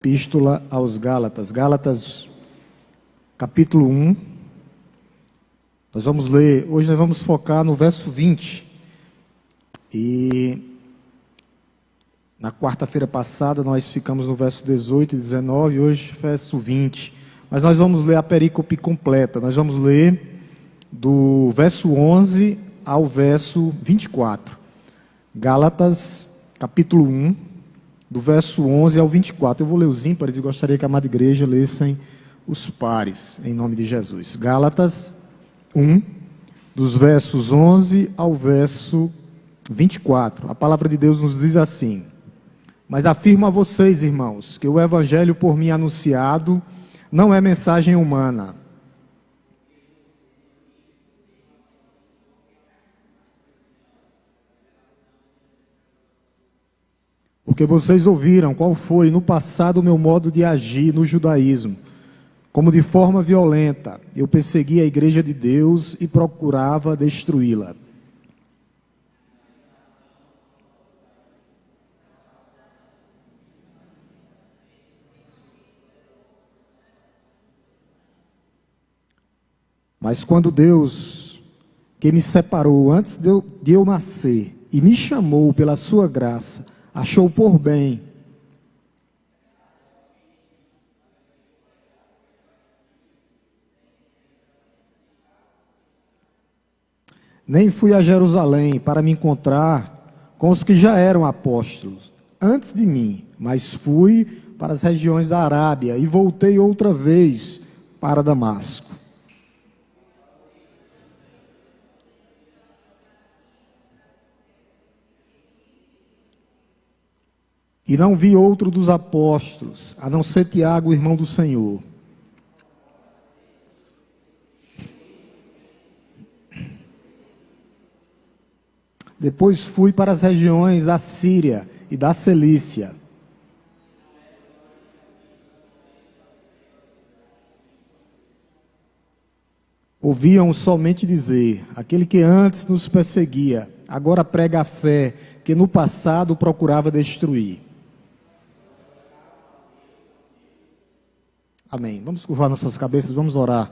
Epístola aos Gálatas, Gálatas capítulo 1, nós vamos ler, hoje nós vamos focar no verso 20, e na quarta-feira passada nós ficamos no verso 18 e 19, hoje verso 20, mas nós vamos ler a perícope completa, nós vamos ler do verso 11 ao verso 24, Gálatas capítulo 1, do verso 11 ao 24. Eu vou ler os ímpares e gostaria que a amada igreja lessem os pares, em nome de Jesus. Gálatas 1, dos versos 11 ao verso 24. A palavra de Deus nos diz assim: Mas afirmo a vocês, irmãos, que o evangelho por mim anunciado não é mensagem humana. Porque vocês ouviram qual foi no passado o meu modo de agir no judaísmo, como de forma violenta eu persegui a igreja de Deus e procurava destruí-la. Mas quando Deus, que me separou antes de eu nascer e me chamou pela sua graça, achou por bem nem fui a Jerusalém para me encontrar com os que já eram apóstolos antes de mim, mas fui para as regiões da Arábia e voltei outra vez para Damasco. E não vi outro dos apóstolos, a não ser Tiago, irmão do Senhor. Depois fui para as regiões da Síria e da Cilícia. Ouviam somente dizer: aquele que antes nos perseguia, agora prega a fé que no passado procurava destruir. Amém. Vamos curvar nossas cabeças, vamos orar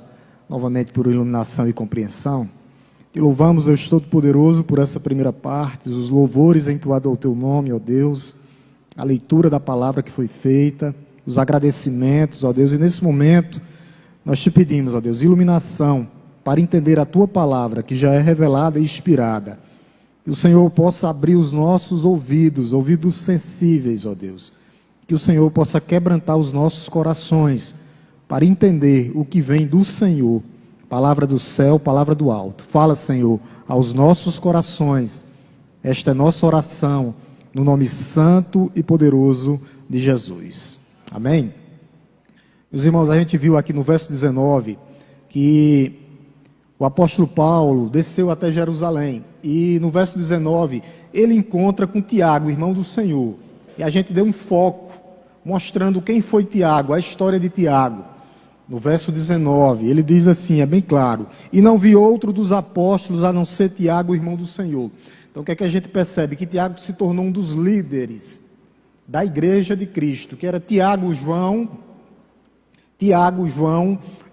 novamente por iluminação e compreensão. Te louvamos, Deus Todo-Poderoso, por essa primeira parte, os louvores entoados ao Teu nome, ó Deus, a leitura da palavra que foi feita, os agradecimentos, ó Deus, e nesse momento nós Te pedimos, ó Deus, iluminação para entender a Tua palavra, que já é revelada e inspirada. Que o Senhor possa abrir os nossos ouvidos, ouvidos sensíveis, ó Deus. Que o Senhor possa quebrantar os nossos corações, para entender o que vem do Senhor, palavra do céu, palavra do alto. Fala, Senhor, aos nossos corações. Esta é nossa oração, no nome santo e poderoso de Jesus. Amém? Meus irmãos, a gente viu aqui no verso 19, que o apóstolo Paulo desceu até Jerusalém, e no verso 19, ele encontra com Tiago, irmão do Senhor, e a gente deu um foco, mostrando quem foi Tiago, a história de Tiago. No verso 19, ele diz assim, é bem claro: e não vi outro dos apóstolos a não ser Tiago, irmão do Senhor. Então o que é que a gente percebe? Que Tiago se tornou um dos líderes da igreja de Cristo, que era Tiago, João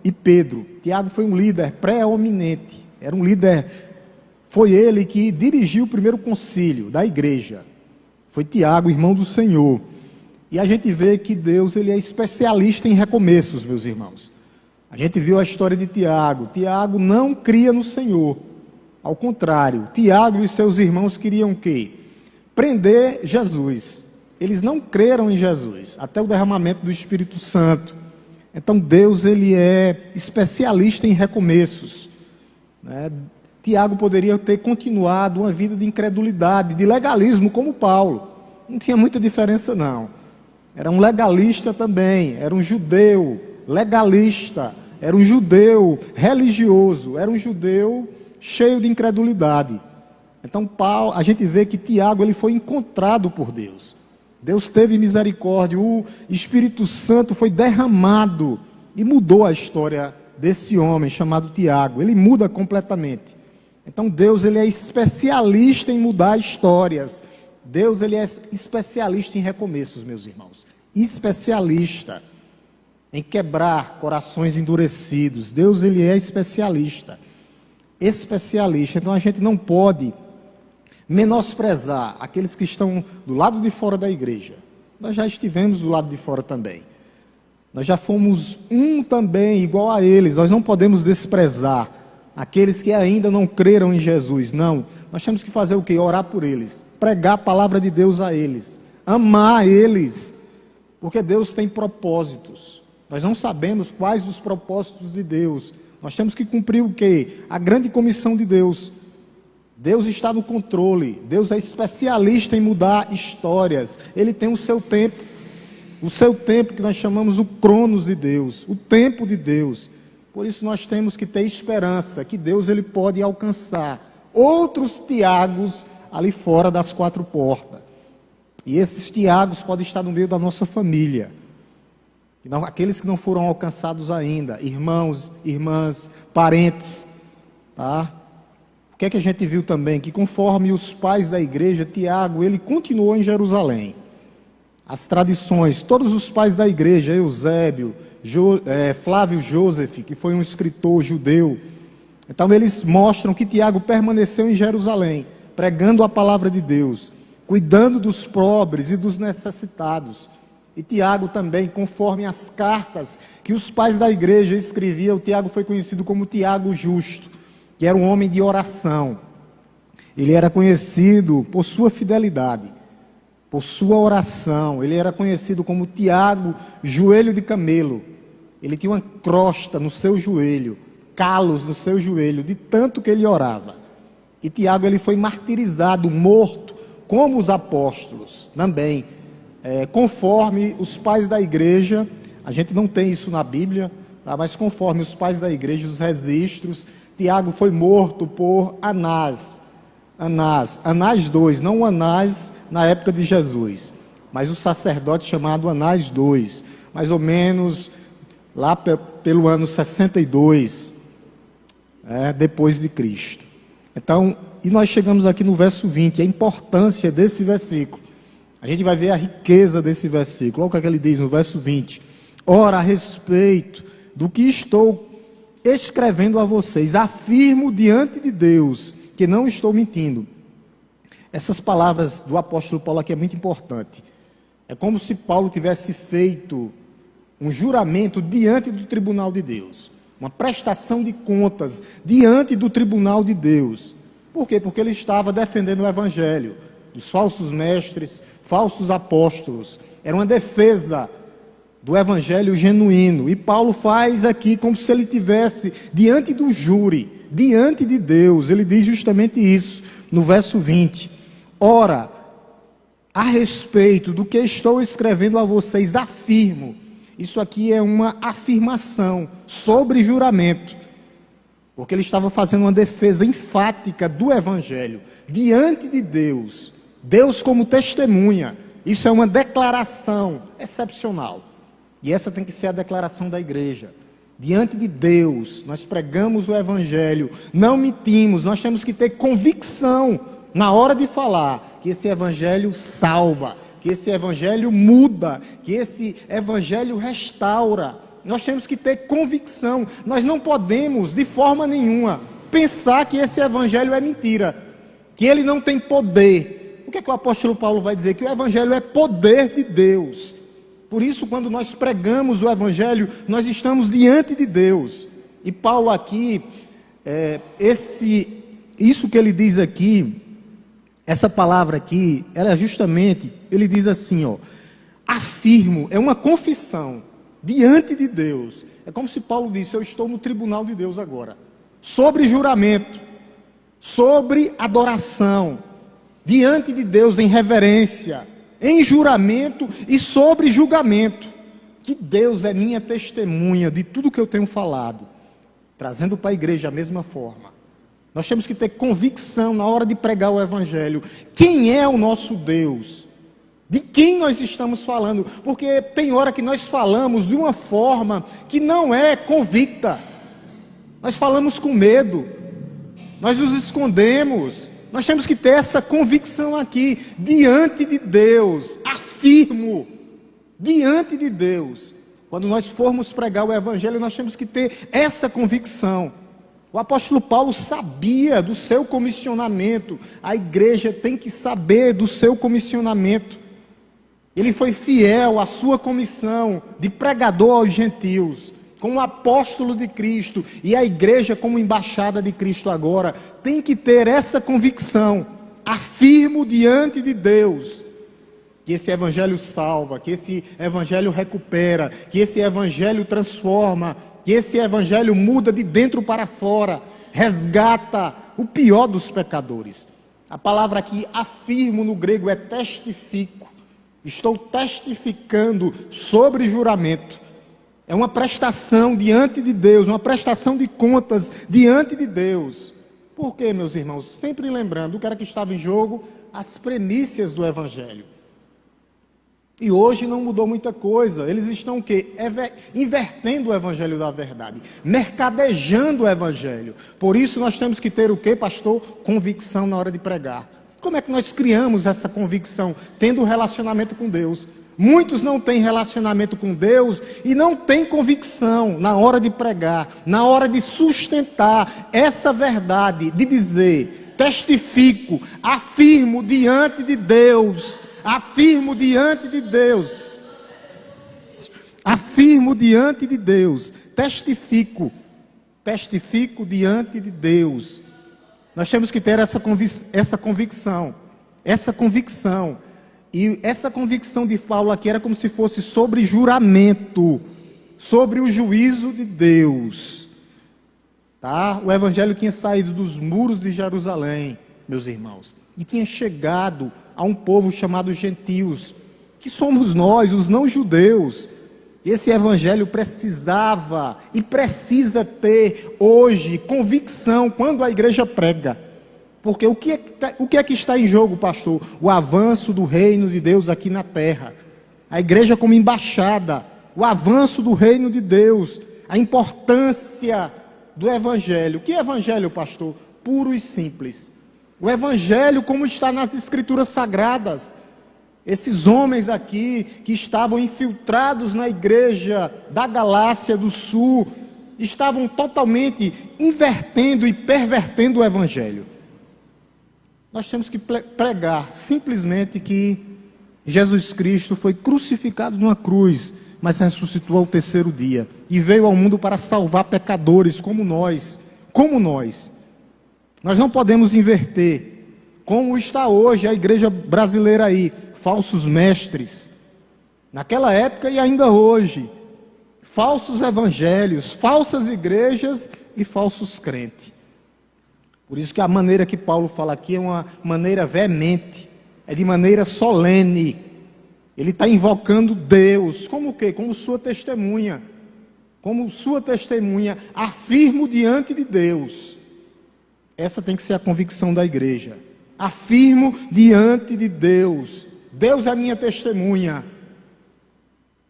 e Pedro. Tiago foi um líder preeminente, era um líder, foi ele que dirigiu o primeiro concílio da igreja. Foi Tiago, irmão do Senhor. E a gente vê que Deus, ele é especialista em recomeços, meus irmãos. A gente viu a história de Tiago. Tiago não cria no Senhor. Ao contrário, Tiago e seus irmãos queriam o quê? Prender Jesus. Eles não creram em Jesus, até o derramamento do Espírito Santo. Então Deus, ele é especialista em recomeços, né? Tiago poderia ter continuado uma vida de incredulidade, de legalismo, como Paulo. Não tinha muita diferença, não. Era um legalista também, era um judeu legalista, era um judeu religioso, era um judeu cheio de incredulidade. Então Paulo, a gente vê que Tiago, ele foi encontrado por Deus. Deus teve misericórdia, o Espírito Santo foi derramado e mudou a história desse homem chamado Tiago. Ele muda completamente. Então Deus, ele é especialista em mudar histórias. Deus, ele é especialista em recomeços, meus irmãos. especialista em quebrar corações endurecidos. Deus, ele é especialista. Especialista. Então a gente não pode menosprezar aqueles que estão do lado de fora da igreja. Nós já estivemos do lado de fora também. Nós já fomos um também, igual a eles. Nós não podemos desprezar aqueles que ainda não creram em Jesus. Não. Nós temos que fazer o quê? Orar por eles. Pregar a palavra de Deus a eles. Amar eles. Porque Deus tem propósitos. Nós não sabemos quais os propósitos de Deus. Nós temos que cumprir o quê? A grande comissão de Deus. Deus está no controle. Deus é especialista em mudar histórias. Ele tem o seu tempo. O seu tempo que nós chamamos o cronos de Deus. O tempo de Deus. Por isso nós temos que ter esperança que Deus, ele pode alcançar outros Tiagos ali fora das quatro portas. E esses Tiagos podem estar no meio da nossa família. E não, aqueles que não foram alcançados ainda, irmãos, irmãs, parentes, tá? O que é que a gente viu também? Que conforme os pais da igreja, Tiago, ele continuou em Jerusalém. As tradições, todos os pais da igreja, Eusébio, Flávio Joseph, que foi um escritor judeu, então eles mostram que Tiago permaneceu em Jerusalém, pregando a palavra de Deus, cuidando dos pobres e dos necessitados. E Tiago também, conforme as cartas que os pais da igreja escreviam, Tiago foi conhecido como Tiago Justo, que era um homem de oração. Ele era conhecido por sua fidelidade, por sua oração. Ele era conhecido como Tiago, joelho de camelo. Ele tinha uma crosta no seu joelho, calos no seu joelho, de tanto que ele orava. E Tiago, ele foi martirizado, morto, como os apóstolos também. Conforme os pais da igreja, a gente não tem isso na Bíblia, tá? Mas conforme os pais da igreja, os registros, Tiago foi morto por Anás II, não o Anás na época de Jesus, mas o sacerdote chamado Anás II, mais ou menos lá pelo ano 62, depois de Cristo. Então, e nós chegamos aqui no verso 20, a importância desse versículo. A gente vai ver a riqueza desse versículo. Olha o que ele diz no verso 20. Ora, a respeito do que estou escrevendo a vocês, afirmo diante de Deus que não estou mentindo. Essas palavras do apóstolo Paulo aqui é muito importante. É como se Paulo tivesse feito um juramento diante do tribunal de Deus. Uma prestação de contas diante do tribunal de Deus. Por quê? Porque ele estava defendendo o evangelho dos falsos mestres, falsos apóstolos. Era uma defesa do evangelho genuíno. E Paulo faz aqui como se ele tivesse diante do júri, diante de Deus. Ele diz justamente isso no verso 20. Ora, a respeito do que estou escrevendo a vocês, afirmo. Isso aqui é uma afirmação sobre juramento. Porque ele estava fazendo uma defesa enfática do evangelho diante de Deus. Deus como testemunha. Isso é uma declaração excepcional. E essa tem que ser a declaração da igreja. Diante de Deus, nós pregamos o evangelho, não mentimos, nós temos que ter convicção na hora de falar que esse evangelho salva, que esse evangelho muda, que esse evangelho restaura. Nós temos que ter convicção. Nós não podemos, de forma nenhuma, pensar que esse evangelho é mentira, que ele não tem poder. O que é que o apóstolo Paulo vai dizer? Que o evangelho é poder de Deus. Por isso, quando nós pregamos o evangelho, nós estamos diante de Deus. E Paulo aqui, isso que ele diz aqui, essa palavra aqui, ela é justamente, ele diz assim, afirmo, é uma confissão diante de Deus. É como se Paulo disse, eu estou no tribunal de Deus agora, sobre juramento, sobre adoração, diante de Deus em reverência, em juramento e sobre julgamento, que Deus é minha testemunha de tudo que eu tenho falado, trazendo para a igreja a mesma forma. Nós temos que ter convicção na hora de pregar o evangelho. Quem é o nosso Deus? De quem nós estamos falando? Porque tem hora que nós falamos de uma forma que não é convicta. Nós falamos com medo. Nós nos escondemos. Nós temos que ter essa convicção aqui, diante de Deus, afirmo, diante de Deus. Quando nós formos pregar o Evangelho, nós temos que ter essa convicção. O apóstolo Paulo sabia do seu comissionamento, a igreja tem que saber do seu comissionamento. Ele foi fiel à sua comissão de pregador aos gentios, como apóstolo de Cristo, e a igreja como embaixada de Cristo agora, tem que ter essa convicção. Afirmo diante de Deus que esse evangelho salva, que esse evangelho recupera, que esse evangelho transforma, que esse evangelho muda de dentro para fora, resgata o pior dos pecadores. A palavra aqui, afirmo, no grego é testifico. Estou testificando sobre juramento. É uma prestação diante de Deus, uma prestação de contas diante de Deus. Por quê, meus irmãos? Sempre lembrando o que era que estava em jogo, as premissas do evangelho. E hoje não mudou muita coisa. Eles estão o quê? Invertendo o evangelho da verdade, mercadejando o evangelho. Por isso nós temos que ter o quê, pastor? Convicção na hora de pregar. Como é que nós criamos essa convicção? Tendo um relacionamento com Deus. Muitos não têm relacionamento com Deus e não têm convicção na hora de pregar, na hora de sustentar essa verdade, de dizer, testifico, afirmo diante de Deus, afirmo diante de Deus, afirmo diante de Deus, testifico diante de Deus. Nós temos que ter essa convicção. E essa convicção de Paulo aqui era como se fosse sobre juramento, sobre o juízo de Deus. Tá? O evangelho tinha saído dos muros de Jerusalém, meus irmãos, e tinha chegado a um povo chamado gentios, que somos nós, os não-judeus. Esse evangelho precisava e precisa ter hoje convicção quando a igreja prega. Porque o que é que está em jogo, pastor? O avanço do reino de Deus aqui na terra. A igreja como embaixada, o avanço do reino de Deus, a importância do evangelho. Que evangelho, pastor? Puro e simples. O evangelho como está nas escrituras sagradas. Esses homens aqui que estavam infiltrados na igreja da Galácia do Sul, estavam totalmente invertendo e pervertendo o evangelho. Nós temos que pregar simplesmente que Jesus Cristo foi crucificado numa cruz, mas ressuscitou ao terceiro dia e veio ao mundo para salvar pecadores como nós. Nós não podemos inverter, como está hoje a igreja brasileira aí, falsos mestres, naquela época e ainda hoje, falsos evangelhos, falsas igrejas e falsos crentes. Por isso que a maneira que Paulo fala aqui é uma maneira veemente, é de maneira solene. Ele está invocando Deus, como o quê? Como sua testemunha. Como sua testemunha, afirmo diante de Deus. Essa tem que ser a convicção da igreja. Afirmo diante de Deus. Deus é minha testemunha.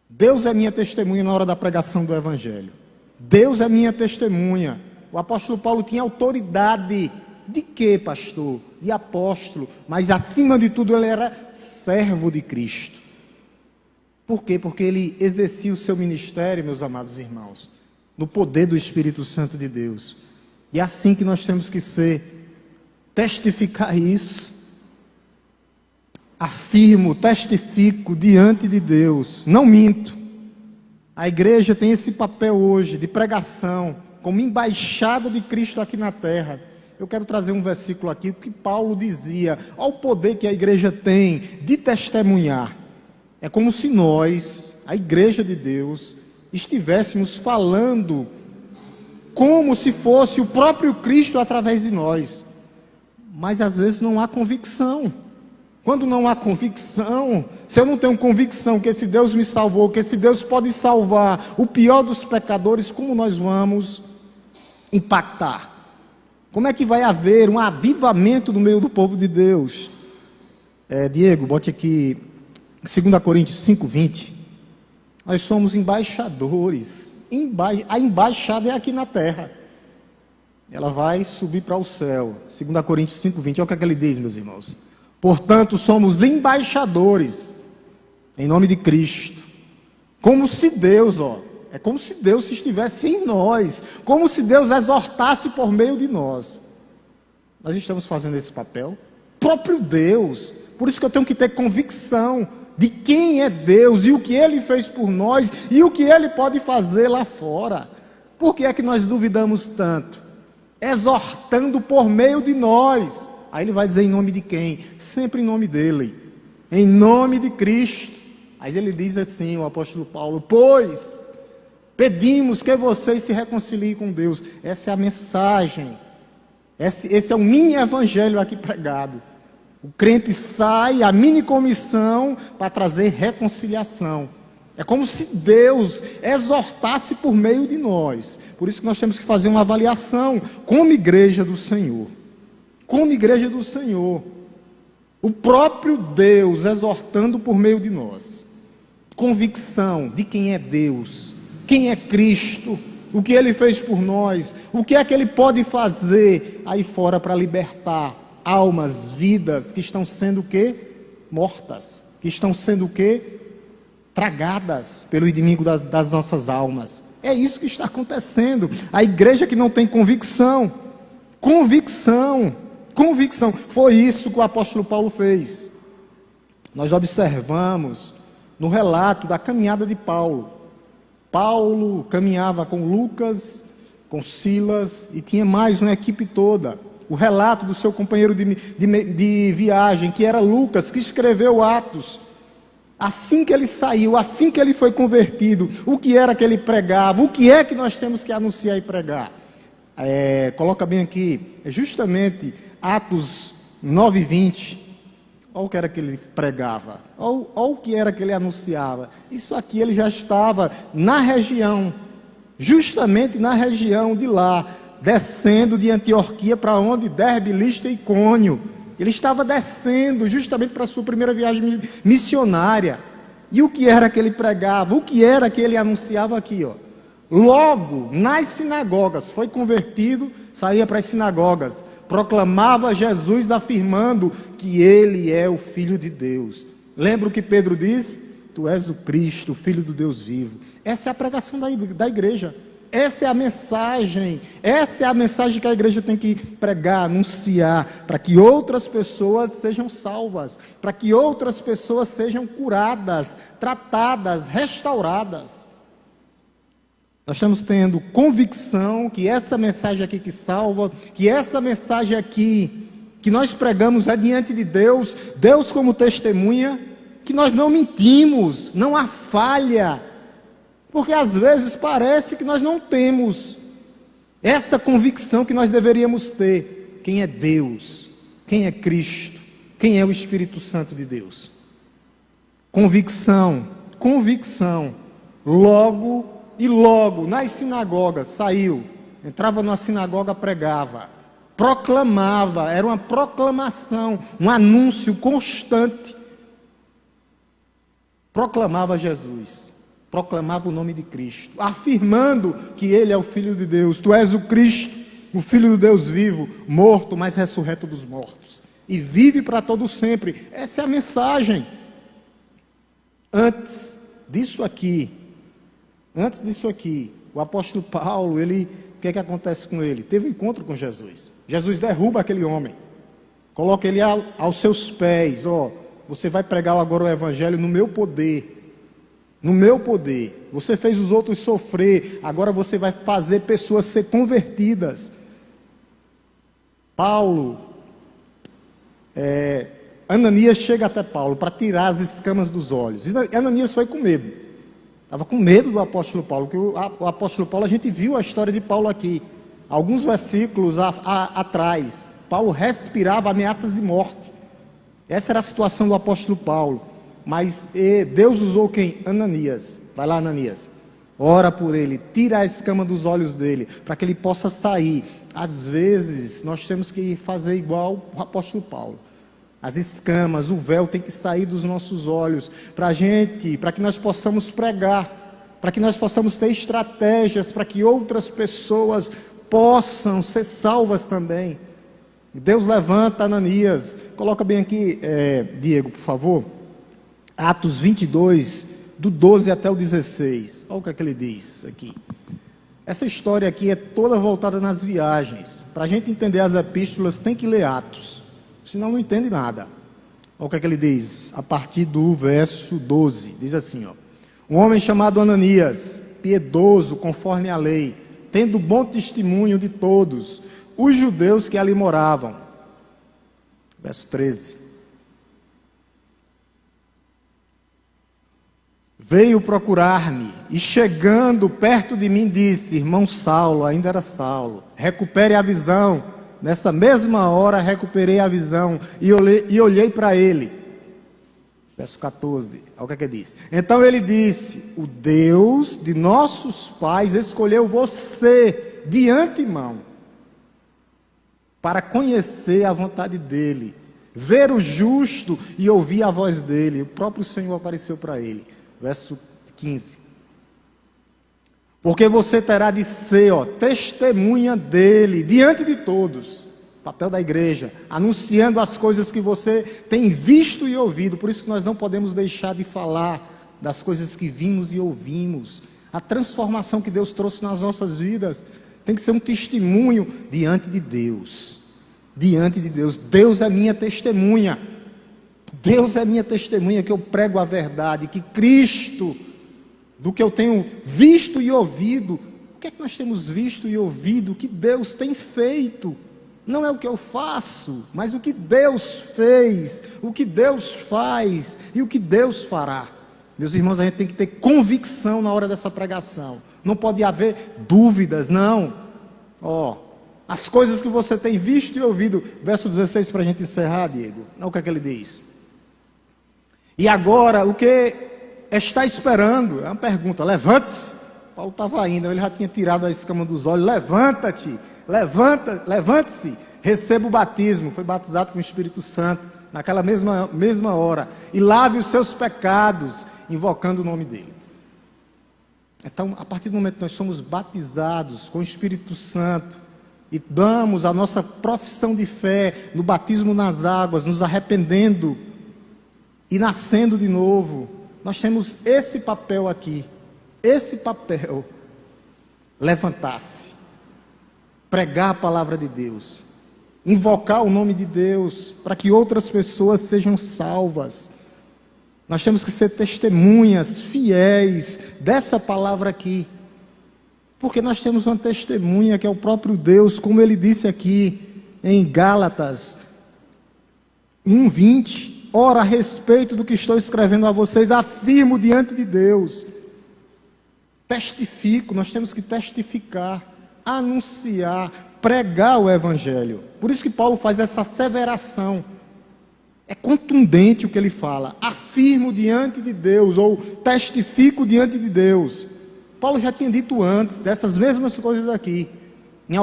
Deus é minha testemunha na hora da pregação do evangelho. Deus é minha testemunha. O apóstolo Paulo tinha autoridade de quê, pastor? De apóstolo, mas acima de tudo ele era servo de Cristo. Por quê? Porque ele exercia o seu ministério, meus amados irmãos, no poder do Espírito Santo de Deus. E é assim que nós temos que ser, testificar isso. Afirmo, testifico diante de Deus, não minto. A igreja tem esse papel hoje de pregação, como embaixada de Cristo aqui na terra. Eu quero trazer um versículo aqui, que Paulo dizia, olha o poder que a igreja tem de testemunhar. É como se nós, a igreja de Deus, estivéssemos falando como se fosse o próprio Cristo através de nós. Mas às vezes não há convicção. Quando não há convicção, se eu não tenho convicção que esse Deus me salvou, que esse Deus pode salvar o pior dos pecadores, como nós vamos impactar? Como é que vai haver um avivamento no meio do povo de Deus? Diego, bote aqui 2 Coríntios 5:20. Nós somos embaixadores. A embaixada é aqui na terra. Ela vai subir para o céu. 2 Coríntios 5:20. Olha o que ele diz, meus irmãos. Portanto, somos embaixadores, em nome de Cristo, Como se Deus, é como se Deus estivesse em nós, como se Deus exortasse por meio de nós. Nós estamos fazendo esse papel? Próprio Deus. Por isso que eu tenho que ter convicção de quem é Deus e o que Ele fez por nós e o que Ele pode fazer lá fora. Por que é que nós duvidamos tanto? Exortando por meio de nós. Aí Ele vai dizer em nome de quem? Sempre em nome dEle, em nome de Cristo. Aí Ele diz assim, o apóstolo Paulo: pois pedimos que vocês se reconciliem com Deus. Essa é a mensagem. Esse é o mini evangelho aqui pregado. O crente sai, a mini comissão, para trazer reconciliação. É como se Deus exortasse por meio de nós. Por isso que nós temos que fazer uma avaliação como igreja do Senhor. Como igreja do Senhor. O próprio Deus exortando por meio de nós. Convicção de quem é Deus, quem é Cristo, o que Ele fez por nós, o que é que Ele pode fazer aí fora para libertar almas, vidas que estão sendo o quê? Mortas, que estão sendo o quê? Tragadas pelo inimigo das nossas almas. É isso que está acontecendo. A igreja que não tem convicção, foi isso que o apóstolo Paulo fez. Nós observamos no relato da caminhada de Paulo. Paulo caminhava com Lucas, com Silas, e tinha mais uma equipe toda. O relato do seu companheiro de viagem, que era Lucas, que escreveu Atos. Assim que ele saiu, assim que ele foi convertido, o que era que ele pregava, o que é que nós temos que anunciar e pregar? Coloca bem aqui, é justamente Atos 9:20. Olha o que era que ele pregava, olha o que era que ele anunciava. Isso aqui ele já estava na região, justamente na região de lá, descendo de Antioquia para onde? Derbe, Listra e Icônio. Ele estava descendo justamente para a sua primeira viagem missionária. E o que era que ele pregava? O que era que ele anunciava aqui? Logo, nas sinagogas, foi convertido, saía para as sinagogas, proclamava Jesus afirmando que Ele é o Filho de Deus. Lembra o que Pedro diz? Tu és o Cristo, o Filho do Deus vivo. Essa é a pregação da igreja. Essa é a mensagem que a igreja tem que pregar, anunciar, para que outras pessoas sejam salvas, para que outras pessoas sejam curadas, tratadas, restauradas. Nós estamos tendo convicção que essa mensagem aqui que salva, que essa mensagem aqui que nós pregamos é diante de Deus, Deus como testemunha, que nós não mentimos, não há falha. Porque às vezes parece que nós não temos essa convicção que nós deveríamos ter. Quem é Deus? Quem é Cristo? Quem é o Espírito Santo de Deus? Convicção. Logo nas sinagogas saiu, entrava numa sinagoga, pregava, proclamava, era uma proclamação, um anúncio constante. Proclamava Jesus. Proclamava o nome de Cristo, afirmando que Ele é o Filho de Deus. Tu és o Cristo, o Filho do Deus vivo, morto, mas ressurreto dos mortos, e vive para todo sempre. Essa é a mensagem. Antes disso aqui, o apóstolo Paulo, o que é que acontece com ele? Teve um encontro com Jesus. Jesus derruba aquele homem, coloca ele aos seus pés. Você vai pregar agora o evangelho no meu poder. No meu poder. Você fez os outros sofrer, agora você vai fazer pessoas ser convertidas. Ananias chega até Paulo para tirar as escamas dos olhos. E Ananias foi com medo. Estava com medo do apóstolo Paulo, porque o apóstolo Paulo, a gente viu a história de Paulo aqui. Alguns versículos atrás, Paulo respirava ameaças de morte. Essa era a situação do apóstolo Paulo. Mas Deus usou quem? Ananias. Vai lá, Ananias. Ora por ele, tira a escama dos olhos dele, para que ele possa sair. Às vezes, nós temos que fazer igual o apóstolo Paulo. As escamas, o véu tem que sair dos nossos olhos, para que nós possamos pregar, para que nós possamos ter estratégias, para que outras pessoas possam ser salvas também. Deus levanta Ananias. Coloca bem aqui, Diego, por favor. Atos 22, do 12 até o 16. Olha o que é que ele diz aqui. Essa história aqui é toda voltada nas viagens. Para a gente entender as epístolas, tem que ler Atos, senão não entende nada. Olha o que é que ele diz, a partir do verso 12. Diz assim, ó: um homem chamado Ananias, piedoso conforme a lei, tendo bom testemunho de todos os judeus que ali moravam. Verso 13. Veio procurar-me e chegando perto de mim disse: irmão Saulo, ainda era Saulo, recupere a visão. Nessa mesma hora recuperei a visão e olhei para ele. Verso 14, olha o que é que diz. Então ele disse: o Deus de nossos pais escolheu você de antemão para conhecer a vontade dele, ver o justo e ouvir a voz dele. O próprio Senhor apareceu para ele. Verso 15. Porque você terá de ser, testemunha dele, diante de todos. Papel da igreja, anunciando as coisas que você tem visto e ouvido. Por isso que nós não podemos deixar de falar das coisas que vimos e ouvimos. A transformação que Deus trouxe nas nossas vidas tem que ser um testemunho diante de Deus. Diante de Deus. Deus é minha testemunha. Deus é minha testemunha que eu prego a verdade, que Cristo, do que eu tenho visto e ouvido, o que é que nós temos visto e ouvido, o que Deus tem feito? Não é o que eu faço, mas o que Deus fez, o que Deus faz e o que Deus fará. Meus irmãos, a gente tem que ter convicção na hora dessa pregação. Não pode haver dúvidas, não. As coisas que você tem visto e ouvido. Verso 16 para a gente encerrar, Diego. Olha o que é que ele diz. E agora, o que está esperando? É uma pergunta. Levante-se. Paulo estava indo, ele já tinha tirado a escama dos olhos. Levanta-te. Levante-se, receba o batismo, foi batizado com o Espírito Santo, naquela mesma hora, e lave os seus pecados, invocando o nome dele. Então, a partir do momento que nós somos batizados com o Espírito Santo, e damos a nossa profissão de fé, no batismo nas águas, nos arrependendo, e nascendo de novo, nós temos esse papel aqui, levantar-se, pregar a palavra de Deus, invocar o nome de Deus, para que outras pessoas sejam salvas. Nós temos que ser testemunhas fiéis dessa palavra aqui, porque nós temos uma testemunha que é o próprio Deus, como ele disse aqui em Gálatas 1:20, ora, a respeito do que estou escrevendo a vocês, afirmo diante de Deus, testifico, nós temos que testificar, anunciar, pregar o Evangelho. Por isso que Paulo faz essa asseveração. É contundente o que ele fala. Afirmo diante de Deus, ou testifico diante de Deus. Paulo já tinha dito antes, essas mesmas coisas aqui, em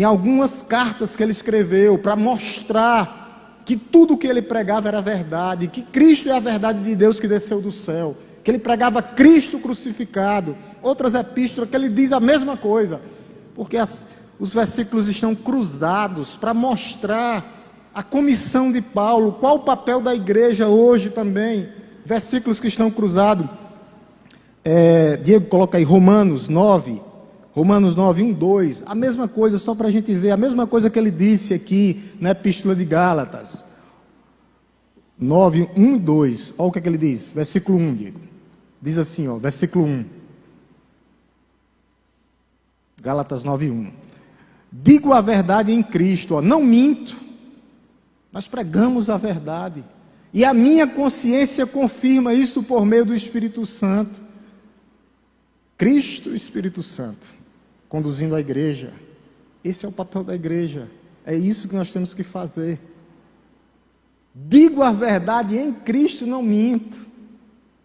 algumas cartas que ele escreveu, para mostrar que tudo o que ele pregava era verdade, que Cristo é a verdade de Deus que desceu do céu, que ele pregava Cristo crucificado. Outras epístolas que ele diz a mesma coisa, porque os versículos estão cruzados para mostrar a comissão de Paulo, qual o papel da igreja hoje também. Versículos que estão cruzados. Diego, coloca aí Romanos 9, 1, 2, a mesma coisa, só para a gente ver, a mesma coisa que ele disse aqui na epístola de Gálatas. 9, 1, 2, olha o que é que ele diz, versículo 1, Diego. Diz assim, versículo 1. Gálatas 9, 1. Digo a verdade em Cristo, não minto. Nós pregamos a verdade. E a minha consciência confirma isso por meio do Espírito Santo. Cristo e Espírito Santo, conduzindo a igreja. Esse é o papel da igreja. É isso que nós temos que fazer. Digo a verdade em Cristo, não minto.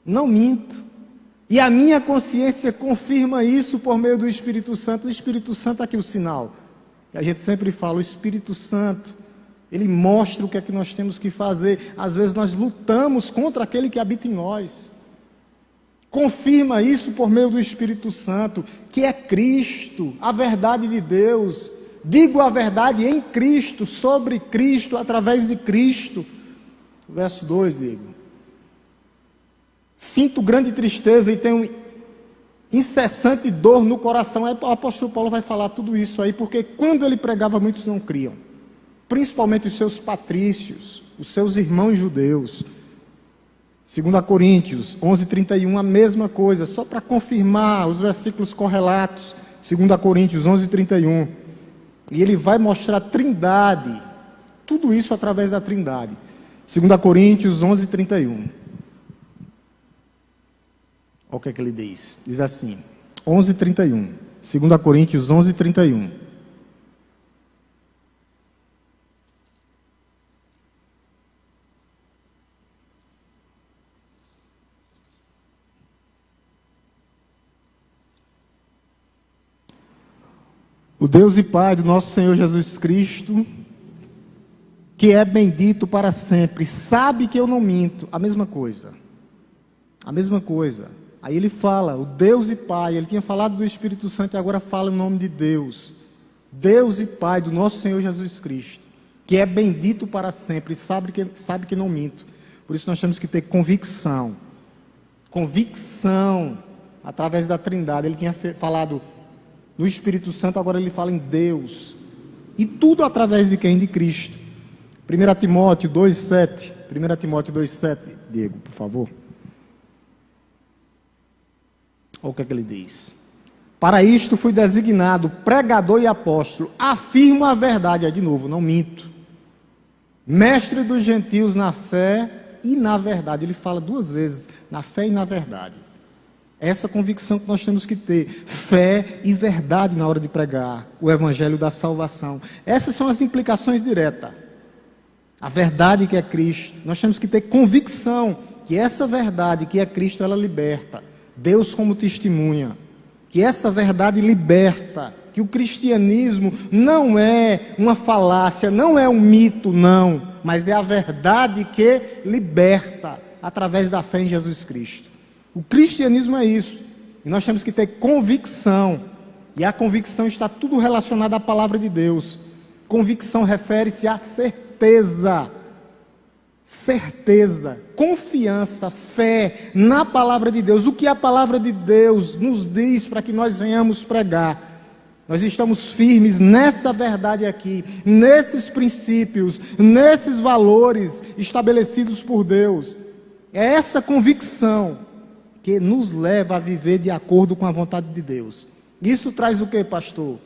Não minto. E a minha consciência confirma isso por meio do Espírito Santo. O Espírito Santo, aqui o sinal. A gente sempre fala, o Espírito Santo, ele mostra o que é que nós temos que fazer. Às vezes nós lutamos contra aquele que habita em nós. Confirma isso por meio do Espírito Santo, que é Cristo, a verdade de Deus. Digo a verdade em Cristo, sobre Cristo, através de Cristo. Verso 2, Diego. Sinto grande tristeza e tenho incessante dor no coração. Aí o apóstolo Paulo vai falar tudo isso aí, porque quando ele pregava, muitos não criam. Principalmente os seus patrícios, os seus irmãos judeus. 2 Coríntios 11:31, a mesma coisa, só para confirmar os versículos correlatos. 2 Coríntios 11:31. E ele vai mostrar a trindade, tudo isso através da trindade. 2 Coríntios 11:31. Olha o que é que ele diz. Diz assim, 11:31. 2 Coríntios 11:31. O Deus e Pai do nosso Senhor Jesus Cristo, que é bendito para sempre, sabe que eu não minto. A mesma coisa. A mesma coisa. Aí ele fala, o Deus e Pai, ele tinha falado do Espírito Santo e agora fala em nome de Deus. Deus e Pai do nosso Senhor Jesus Cristo, que é bendito para sempre, sabe que não minto. Por isso nós temos que ter convicção. Convicção, através da trindade. Ele tinha falado no Espírito Santo, agora ele fala em Deus. E tudo através de quem? De Cristo. 1 Timóteo 2:7. 1 Timóteo 2:7, Diego, por favor. Olha o que é que ele diz. Para isto fui designado pregador e apóstolo. Afirmo a verdade. É de novo, não minto. Mestre dos gentios na fé e na verdade. Ele fala duas vezes, na fé e na verdade. Essa convicção que nós temos que ter. Fé e verdade na hora de pregar o evangelho da salvação. Essas são as implicações diretas. A verdade que é Cristo. Nós temos que ter convicção que essa verdade que é Cristo, ela liberta. Deus como testemunha. Que essa verdade liberta. Que o cristianismo não é uma falácia, não é um mito, não. Mas é a verdade que liberta através da fé em Jesus Cristo. O cristianismo é isso. E nós temos que ter convicção. E a convicção está tudo relacionado à palavra de Deus. Convicção refere-se à certeza. Certeza, confiança, fé na palavra de Deus. O que a palavra de Deus nos diz para que nós venhamos pregar. Nós estamos firmes nessa verdade aqui, nesses princípios, nesses valores estabelecidos por Deus. É essa convicção que nos leva a viver de acordo com a vontade de Deus. Isso traz o que, pastor?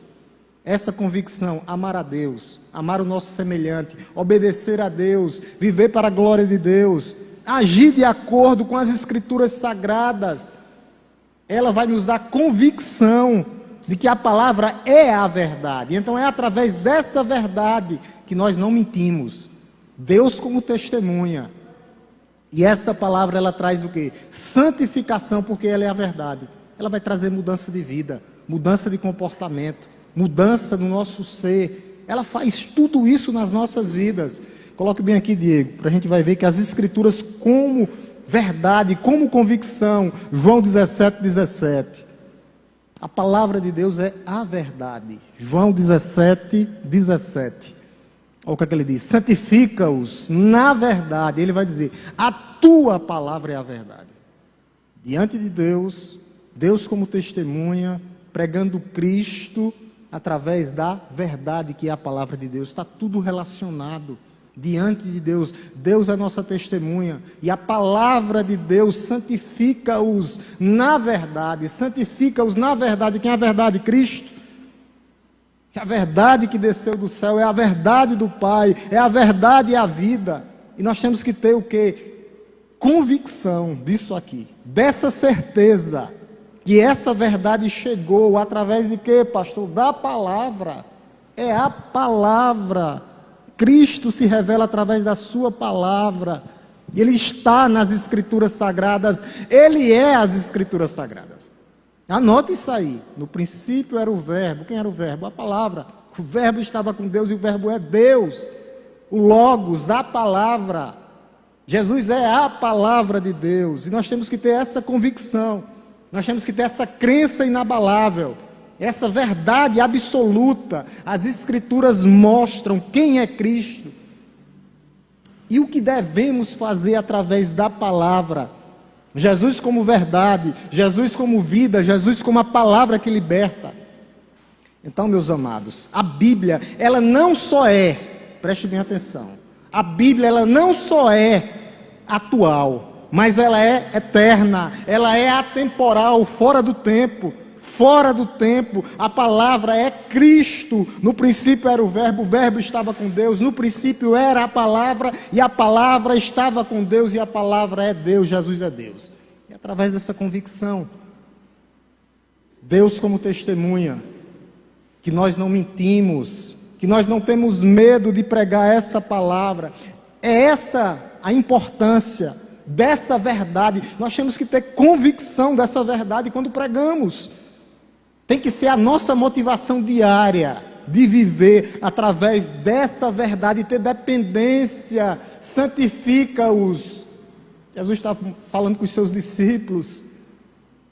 Essa convicção, amar a Deus, amar o nosso semelhante, obedecer a Deus, viver para a glória de Deus, agir de acordo com as escrituras sagradas. Ela vai nos dar convicção de que a palavra é a verdade. Então é através dessa verdade que nós não mentimos. Deus como testemunha. E essa palavra, ela traz o quê? Santificação, porque ela é a verdade. Ela vai trazer mudança de vida, mudança de comportamento, mudança no nosso ser. Ela faz tudo isso nas nossas vidas. Coloque bem aqui, Diego, para a gente vai ver que as escrituras como verdade, como convicção. João 17:17. A palavra de Deus é a verdade. João 17:17. Olha o que ele diz, santifica-os na verdade. Ele vai dizer, a tua palavra é a verdade. Diante de Deus, Deus como testemunha, pregando Cristo, através da verdade que é a palavra de Deus. Está tudo relacionado diante de Deus. Deus é nossa testemunha. E a palavra de Deus santifica-os na verdade. Santifica-os na verdade. Quem é a verdade? Cristo. É a verdade que desceu do céu, é a verdade do Pai, é a verdade e a vida. E nós temos que ter o quê? Convicção disso aqui, dessa certeza, que essa verdade chegou através de quê, pastor? Da palavra. É a palavra. Cristo se revela através da sua palavra. Ele está nas escrituras sagradas, ele é as escrituras sagradas. Anote isso aí. No princípio era o verbo. Quem era o verbo? A palavra. O verbo estava com Deus e o verbo é Deus. O Logos, a palavra. Jesus é a palavra de Deus. E nós temos que ter essa convicção. Nós temos que ter essa crença inabalável. Essa verdade absoluta. As escrituras mostram quem é Cristo. E o que devemos fazer através da palavra. Jesus como verdade, Jesus como vida, Jesus como a palavra que liberta. Então, meus amados, a Bíblia, ela não só é, preste bem atenção, a Bíblia, ela não só é atual, mas ela é eterna, ela é atemporal, fora do tempo. Fora do tempo, a palavra é Cristo. No princípio era o verbo estava com Deus, no princípio era a palavra, e a palavra estava com Deus, e a palavra é Deus, Jesus é Deus. E através dessa convicção, Deus como testemunha, que nós não mentimos, que nós não temos medo de pregar essa palavra, é essa a importância dessa verdade. Nós temos que ter convicção dessa verdade quando pregamos. Tem que ser a nossa motivação diária de viver através dessa verdade, ter dependência. Santifica-os. Jesus está falando com os seus discípulos.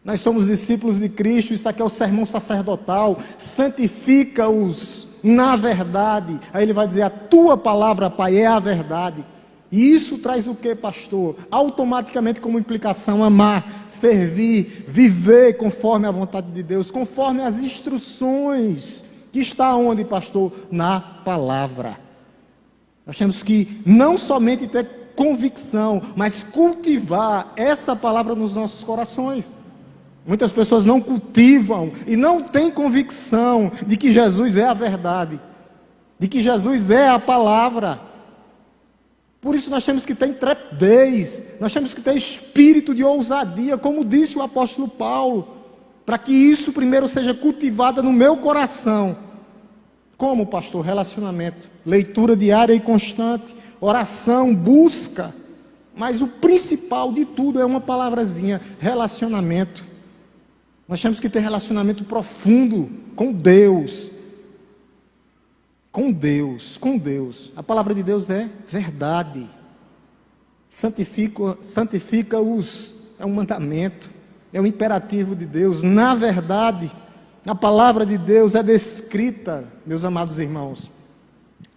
Nós somos discípulos de Cristo, isso aqui é o sermão sacerdotal. Santifica-os na verdade. Aí ele vai dizer: a tua palavra, Pai, é a verdade. E isso traz o que, pastor? Automaticamente como implicação, amar, servir, viver conforme a vontade de Deus, conforme as instruções, que está onde, pastor? Na palavra. Nós temos que não somente ter convicção, mas cultivar essa palavra nos nossos corações. Muitas pessoas não cultivam e não têm convicção de que Jesus é a verdade, de que Jesus é a palavra. Por isso nós temos que ter intrepidez, nós temos que ter espírito de ousadia, como disse o apóstolo Paulo, para que isso primeiro seja cultivado no meu coração. Como, pastor? Relacionamento, leitura diária e constante, oração, busca, mas o principal de tudo é uma palavrazinha: relacionamento. Nós temos que ter relacionamento profundo com Deus. Com Deus, com Deus. A palavra de Deus é verdade. Santifica-os, é um mandamento, é um imperativo de Deus. Na verdade, a palavra de Deus é descrita, meus amados irmãos,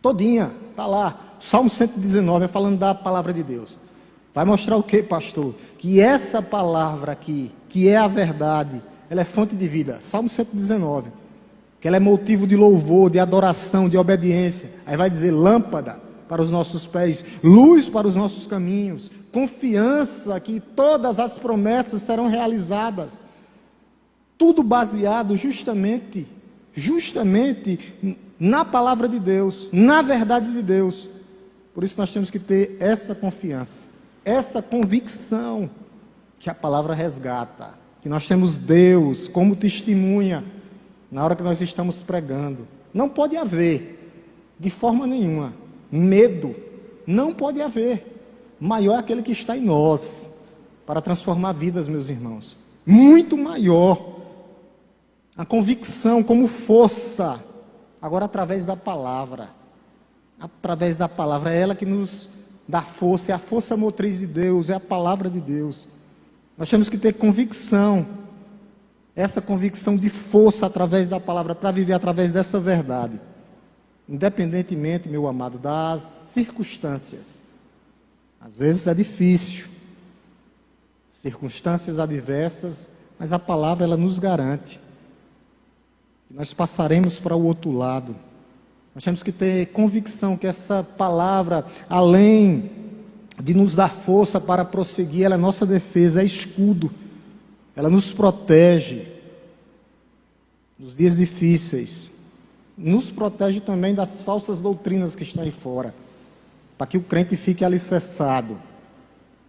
todinha, está lá. Salmo 119 é falando da palavra de Deus. Vai mostrar o que, pastor? Que essa palavra aqui, que é a verdade, ela é fonte de vida. Salmo 119. Que ela é motivo de louvor, de adoração, de obediência. Aí vai dizer: lâmpada para os nossos pés, luz para os nossos caminhos, confiança que todas as promessas serão realizadas. Tudo baseado justamente na palavra de Deus, na verdade de Deus. Por isso nós temos que ter essa confiança, essa convicção que a palavra resgata, que nós temos Deus como testemunha na hora que nós estamos pregando. Não pode haver, de forma nenhuma, medo. Não pode haver. Maior é aquele que está em nós, para transformar vidas, meus irmãos. Muito maior. A convicção como força. Agora através da palavra. Através da palavra. É ela que nos dá força. É a força motriz de Deus. É a palavra de Deus. Nós temos que ter convicção. Essa convicção de força através da palavra, para viver através dessa verdade. Independentemente, meu amado, das circunstâncias. Às vezes é difícil. Circunstâncias adversas, mas a palavra, ela nos garante que nós passaremos para o outro lado. Nós temos que ter convicção que essa palavra, além de nos dar força para prosseguir, ela é nossa defesa, é escudo. Ela nos protege nos dias difíceis. Nos protege também das falsas doutrinas que estão aí fora, para que o crente fique alicerçado.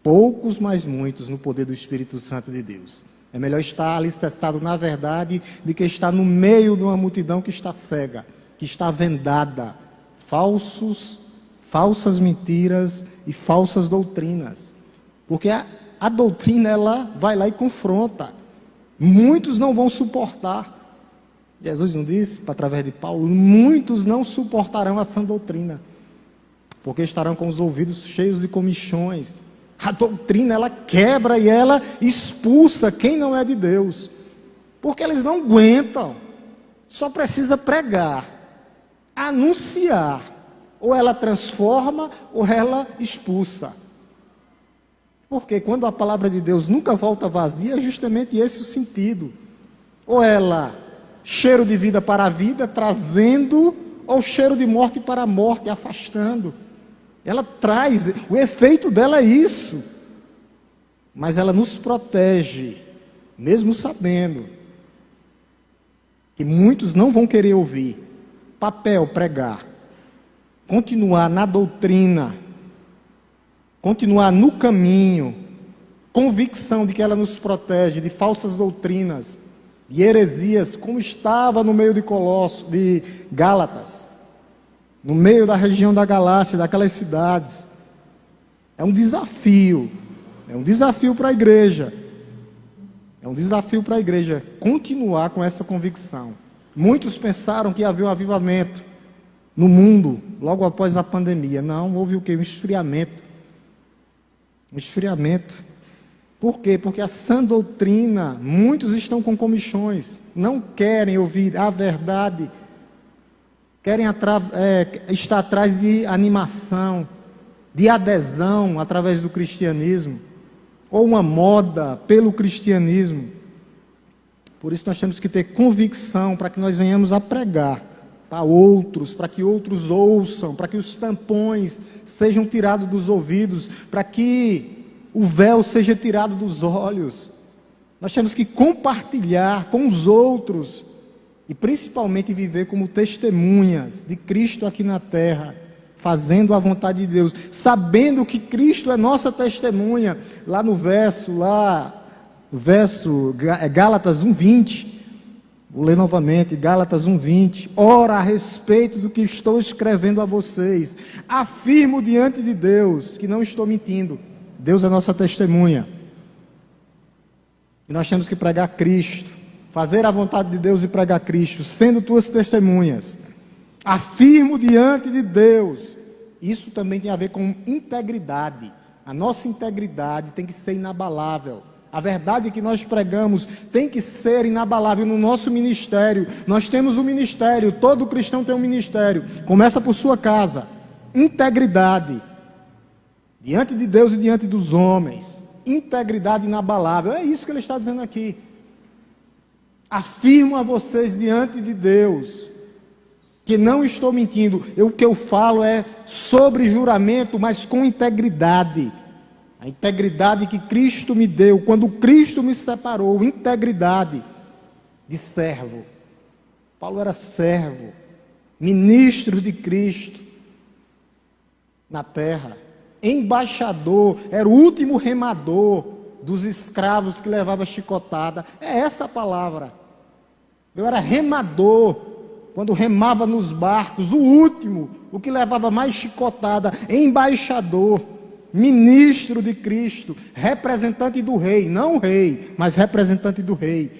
Poucos, mas muitos, no poder do Espírito Santo de Deus. É melhor estar alicerçado na verdade do que estar no meio de uma multidão que está cega, que está vendada. Falsas mentiras e falsas doutrinas. Porque a doutrina, ela vai lá e confronta. Muitos não vão suportar. Jesus não disse, através de Paulo, muitos não suportarão a sã doutrina, porque estarão com os ouvidos cheios de comichões. A doutrina, ela quebra e ela expulsa quem não é de Deus, porque eles não aguentam. Só precisa pregar, anunciar, ou ela transforma ou ela expulsa. Porque quando a palavra de Deus nunca volta vazia, é justamente esse o sentido. Ou ela, cheiro de vida para a vida, trazendo, ou cheiro de morte para a morte, afastando. Ela traz, o efeito dela é isso. Mas ela nos protege, mesmo sabendo que muitos não vão querer ouvir. Papel, pregar. Continuar na doutrina. Continuar no caminho. Convicção de que ela nos protege de falsas doutrinas, de heresias, como estava no meio de Gálatas, no meio da região da Galácia, daquelas cidades. É um desafio para a igreja. É um desafio para a igreja continuar com essa convicção. Muitos pensaram que havia um avivamento no mundo logo após a pandemia. Não, houve o quê? Um esfriamento. Um esfriamento. Por quê? Porque a sã doutrina, muitos estão com comichões, não querem ouvir a verdade, querem estar atrás de animação, de adesão através do cristianismo, ou uma moda pelo cristianismo. Por isso nós temos que ter convicção para que nós venhamos a pregar para outros, para que outros ouçam, para que os tampões sejam tirados dos ouvidos, para que o véu seja tirado dos olhos. Nós temos que compartilhar com os outros e principalmente viver como testemunhas de Cristo aqui na terra, fazendo a vontade de Deus, sabendo que Cristo é nossa testemunha. Lá no verso Gálatas 1:20, vou ler novamente, Gálatas 1:20, ora a respeito do que estou escrevendo a vocês, afirmo diante de Deus, que não estou mentindo, Deus é nossa testemunha, e nós temos que pregar Cristo, fazer a vontade de Deus e pregar Cristo, sendo tuas testemunhas, afirmo diante de Deus. Isso também tem a ver com integridade. A nossa integridade tem que ser inabalável. A verdade que nós pregamos tem que ser inabalável no nosso ministério. Nós temos um ministério, todo cristão tem um ministério. Começa por sua casa. Integridade. Diante de Deus e diante dos homens. Integridade inabalável. É isso que ele está dizendo aqui. Afirmo a vocês diante de Deus que não estou mentindo. O que eu falo é sobre juramento, mas com integridade. A integridade que Cristo me deu, quando Cristo me separou, integridade de servo. Paulo era servo, ministro de Cristo na terra, embaixador, era o último remador dos escravos que levava chicotada. É essa a palavra. Eu era remador. Quando remava nos barcos, o último, o que levava mais chicotada, embaixador, ministro de Cristo, representante do rei, não o rei, mas representante do rei.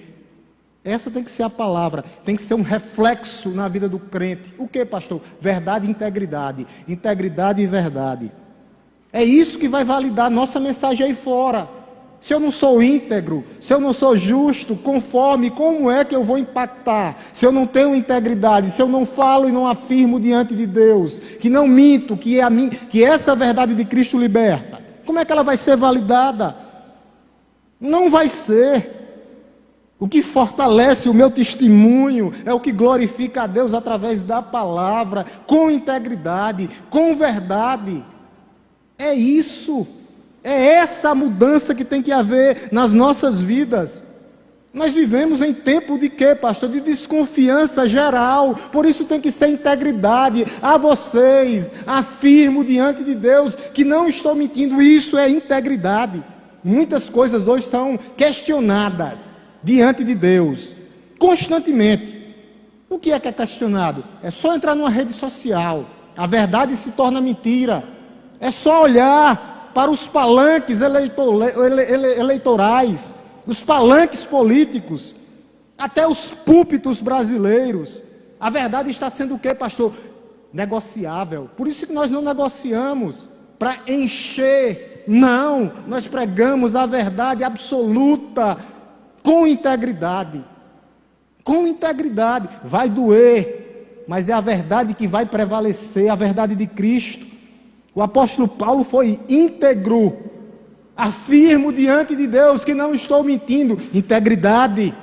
Essa tem que ser a palavra, tem que ser um reflexo na vida do crente. O que, pastor? Verdade e integridade. Integridade e verdade. É isso que vai validar nossa mensagem aí fora. Se eu não sou íntegro, se eu não sou justo, conforme, como é que eu vou impactar? Se eu não tenho integridade, se eu não falo e não afirmo diante de Deus, que não minto, que essa verdade de Cristo liberta, como é que ela vai ser validada? Não vai ser. O que fortalece o meu testemunho é o que glorifica a Deus através da palavra, com integridade, com verdade. É isso. É essa a mudança que tem que haver nas nossas vidas. Nós vivemos em tempo de quê, pastor? De desconfiança geral. Por isso tem que ser integridade. A vocês, afirmo diante de Deus que não estou mentindo. Isso é integridade. Muitas coisas hoje são questionadas diante de Deus, constantemente. O que é questionado? É só entrar numa rede social. A verdade se torna mentira. É só olhar para os palanques eleitorais, os palanques políticos, até os púlpitos brasileiros. A verdade está sendo o quê, pastor? Negociável. Por isso que nós não negociamos para encher. Não, nós pregamos a verdade absoluta, com integridade. Com integridade. Vai doer, mas é a verdade que vai prevalecer, a verdade de Cristo. O apóstolo Paulo foi íntegro Afirmo diante de Deus que não estou mentindo. Integridade.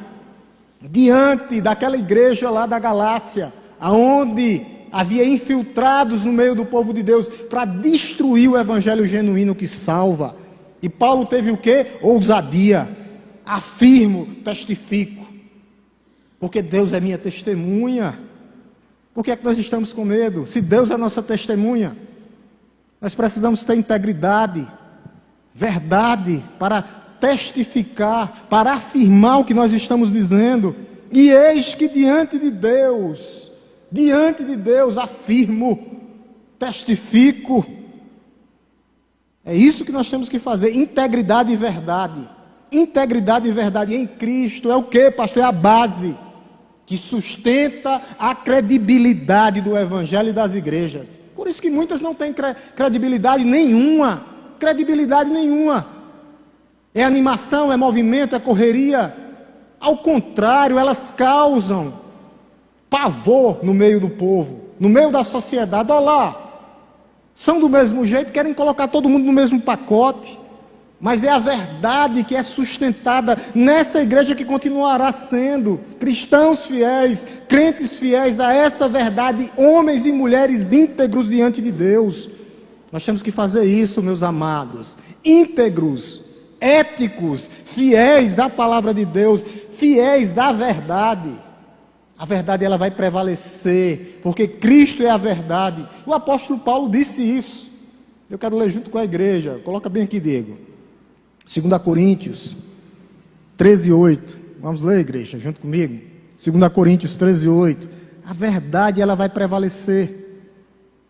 Diante daquela igreja lá da Galácia, aonde havia infiltrados no meio do povo de Deus para destruir o evangelho genuíno que salva. E Paulo teve o quê? Ousadia. Afirmo, testifico. Porque Deus é minha testemunha. Por que é que nós estamos com medo? Se Deus é nossa testemunha, nós precisamos ter integridade, verdade, para testificar, para afirmar o que nós estamos dizendo. E eis que diante de Deus, afirmo, testifico. É isso que nós temos que fazer, integridade e verdade. Integridade e verdade em Cristo é o que, pastor? É a base que sustenta a credibilidade do evangelho e das igrejas. Por isso que muitas não têm credibilidade nenhuma. Credibilidade nenhuma. É animação, é movimento, é correria. Ao contrário, elas causam pavor no meio do povo, no meio da sociedade. Olha lá, são do mesmo jeito, querem colocar todo mundo no mesmo pacote. Mas é a verdade que é sustentada nessa igreja que continuará sendo. Cristãos fiéis, crentes fiéis a essa verdade, homens e mulheres íntegros diante de Deus. Nós temos que fazer isso, meus amados. Íntegros, éticos, fiéis à palavra de Deus, fiéis à verdade. A verdade ela vai prevalecer, porque Cristo é a verdade. O apóstolo Paulo disse isso. Eu quero ler junto com a igreja. Coloca bem aqui, Diego. 2 Coríntios 13:8. Vamos ler, igreja, junto comigo. 2 Coríntios 13:8. A verdade ela vai prevalecer.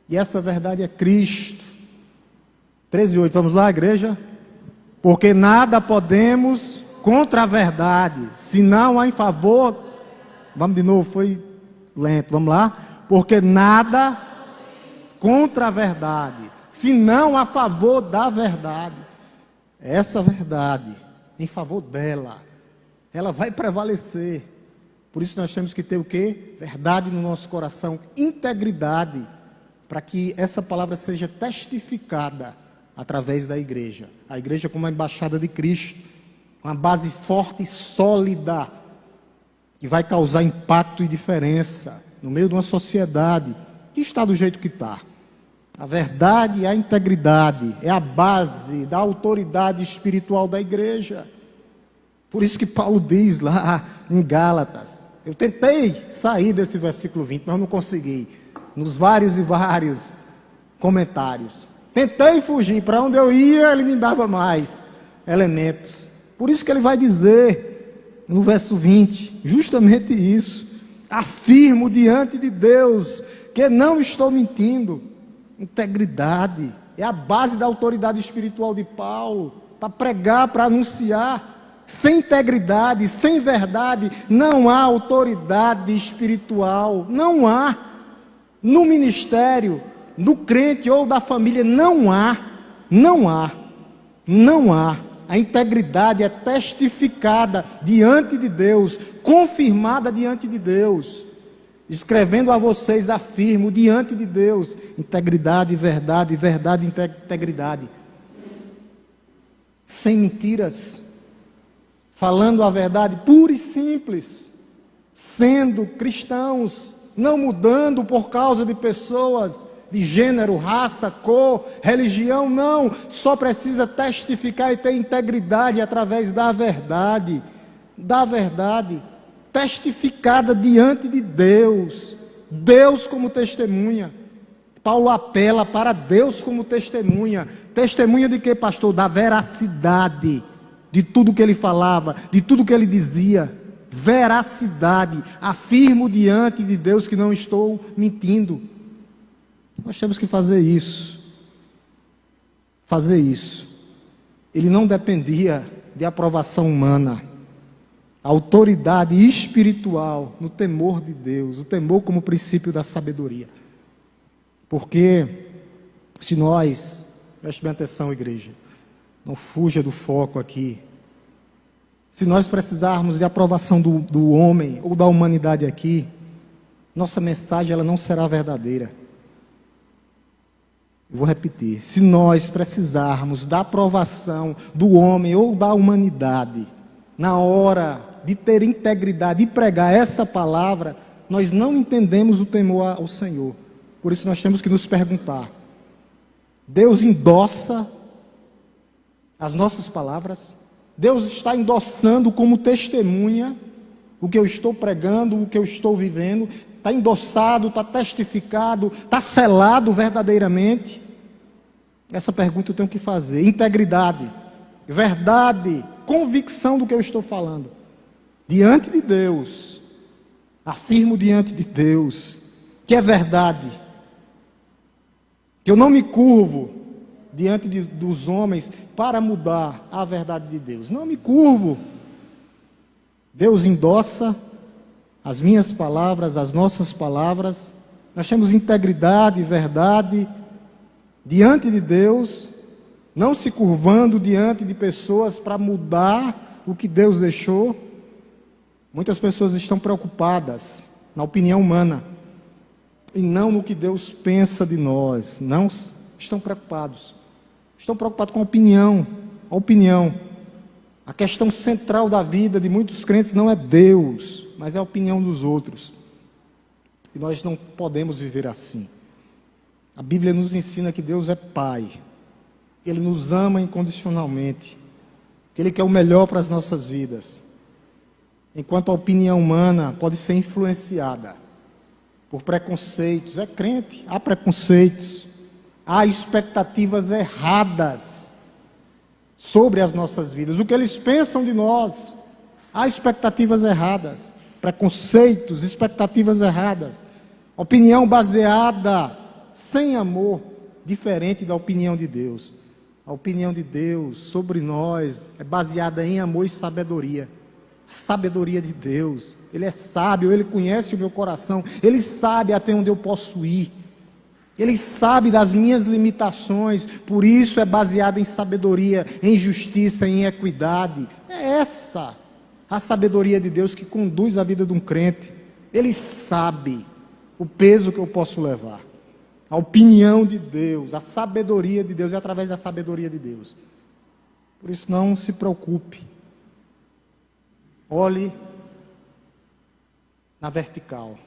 E essa verdade é Cristo. 13:8. Vamos lá, igreja? Porque nada podemos contra a verdade, senão a em favor. Vamos de novo, foi lento. Vamos lá? Porque nada contra a verdade, senão a favor da verdade. Essa verdade, em favor dela, ela vai prevalecer. Por isso nós temos que ter o quê? Verdade no nosso coração, integridade, para que essa palavra seja testificada através da igreja. A igreja como a embaixada de Cristo, uma base forte e sólida, que vai causar impacto e diferença no meio de uma sociedade que está do jeito que está. A verdade e a integridade é a base da autoridade espiritual da igreja. Por isso que Paulo diz lá em Gálatas, eu tentei sair desse versículo 20, mas não consegui, nos vários e vários comentários. Tentei fugir, para onde eu ia ele me dava mais elementos. Por isso que ele vai dizer no verso 20, justamente isso. Afirmo diante de Deus que não estou mentindo. Integridade é a base da autoridade espiritual de Paulo, para pregar, para anunciar. Sem integridade, sem verdade, não há autoridade espiritual, não há. No ministério, do crente ou da família, não há. A integridade é testificada diante de Deus, confirmada diante de Deus. Escrevendo a vocês, afirmo diante de Deus, integridade, verdade, verdade, integridade. Sem mentiras, falando a verdade pura e simples, sendo cristãos, não mudando por causa de pessoas, de gênero, raça, cor, religião, não. Só precisa testificar e ter integridade através da verdade. Testificada diante de Deus, Deus como testemunha. Paulo apela para Deus como testemunha. Testemunha de quê, pastor? Da veracidade de tudo que ele falava, de tudo que ele dizia. Veracidade. Afirmo diante de Deus que não estou mentindo. Nós temos que fazer isso. Ele não dependia de aprovação humana. A autoridade espiritual no temor de Deus, o temor como princípio da sabedoria. Porque se nós, preste bem atenção, igreja, não fuja do foco aqui. Se nós precisarmos de aprovação do homem ou da humanidade aqui, nossa mensagem ela não será verdadeira. Eu vou repetir: se nós precisarmos da aprovação do homem ou da humanidade, na hora de ter integridade e pregar essa palavra, nós não entendemos o temor ao Senhor. Por isso nós temos que nos perguntar: Deus endossa as nossas palavras? Deus está endossando como testemunha o que eu estou pregando, o que eu estou vivendo? Está endossado, está testificado, está selado verdadeiramente? Essa pergunta eu tenho que fazer. Integridade, verdade, convicção do que eu estou falando. Diante de Deus, afirmo diante de Deus que é verdade, que eu não me curvo diante dos homens para mudar a verdade de Deus. Não me curvo. Deus endossa as minhas palavras, as nossas palavras. Nós temos integridade e verdade diante de Deus, não se curvando diante de pessoas para mudar o que Deus deixou. Muitas pessoas estão preocupadas na opinião humana e não no que Deus pensa de nós. Não estão preocupados. Estão preocupados com a opinião. A questão central da vida de muitos crentes não é Deus, mas é a opinião dos outros. E nós não podemos viver assim. A Bíblia nos ensina que Deus é Pai. Ele nos ama incondicionalmente. Que Ele quer o melhor para as nossas vidas. Enquanto a opinião humana pode ser influenciada por preconceitos. É crente, há preconceitos. Há expectativas erradas sobre as nossas vidas. O que eles pensam de nós. Há expectativas erradas. Preconceitos, expectativas erradas. Opinião baseada sem amor, diferente da opinião de Deus. A opinião de Deus sobre nós é baseada em amor e sabedoria. A sabedoria de Deus. Ele é sábio, Ele conhece o meu coração. Ele sabe até onde eu posso ir. Ele sabe das minhas limitações. Por isso é baseada em sabedoria, em justiça, em equidade. É essa a sabedoria de Deus que conduz a vida de um crente. Ele sabe o peso que eu posso levar. A opinião de Deus, a sabedoria de Deus, é através da sabedoria de Deus. Por isso não se preocupe. Olhe na vertical.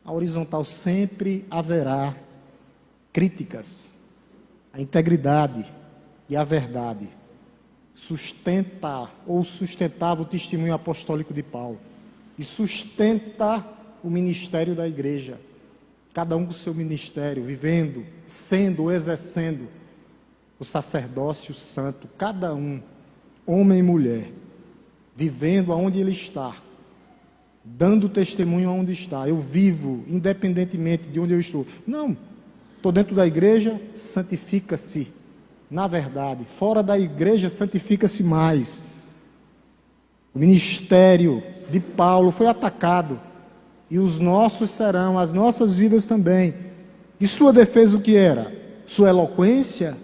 A horizontal sempre haverá críticas. A integridade e a verdade sustentava o testemunho apostólico de Paulo. E sustenta o ministério da igreja. Cada um com o seu ministério, vivendo, sendo, exercendo o sacerdócio santo. Cada um, homem e mulher, vivendo aonde ele está, dando testemunho aonde está. Eu vivo independentemente de onde eu estou. Não, estou dentro da igreja, santifica-se. Na verdade, fora da igreja, santifica-se mais. O ministério de Paulo foi atacado. E os nossos serão, as nossas vidas também. E sua defesa o que era? Sua eloquência?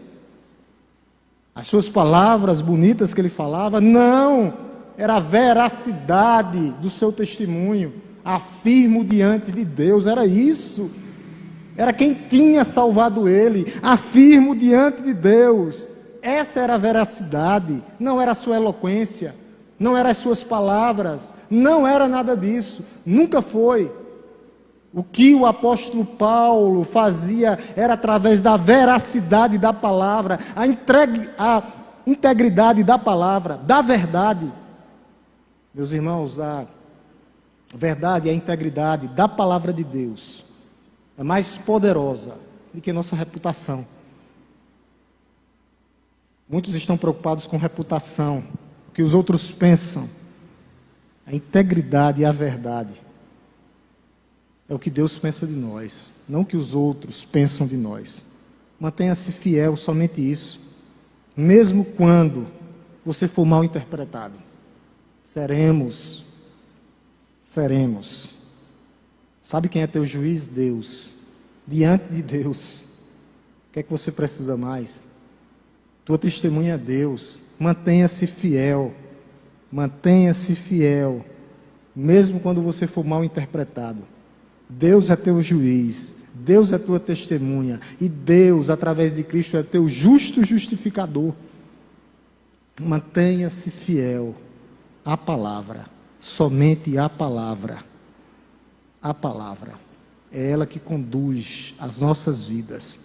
As suas palavras bonitas que ele falava? Não! Era a veracidade do seu testemunho. Afirmo diante de Deus, era isso. Era quem tinha salvado ele. Afirmo diante de Deus. Essa era a veracidade. Não era a sua eloquência. Não eram as suas palavras. Não era nada disso. Nunca foi. O que o apóstolo Paulo fazia era através da veracidade da palavra, a integridade da palavra, da verdade. Meus irmãos, a verdade e a integridade da palavra de Deus é mais poderosa do que nossa reputação. Muitos estão preocupados com reputação, o que os outros pensam. A integridade e a verdade é o que Deus pensa de nós, não o que os outros pensam de nós. Mantenha-se fiel, somente isso. Mesmo quando você for mal interpretado, seremos. Sabe quem é teu juiz? Deus. Diante de Deus, o que é que você precisa mais? Tua testemunha é Deus. Mantenha-se fiel. Mantenha-se fiel. Mesmo quando você for mal interpretado. Deus é teu juiz. Deus é tua testemunha. E Deus, através de Cristo, é teu justo justificador. Mantenha-se fiel à palavra. Somente à palavra. A palavra. É ela que conduz as nossas vidas.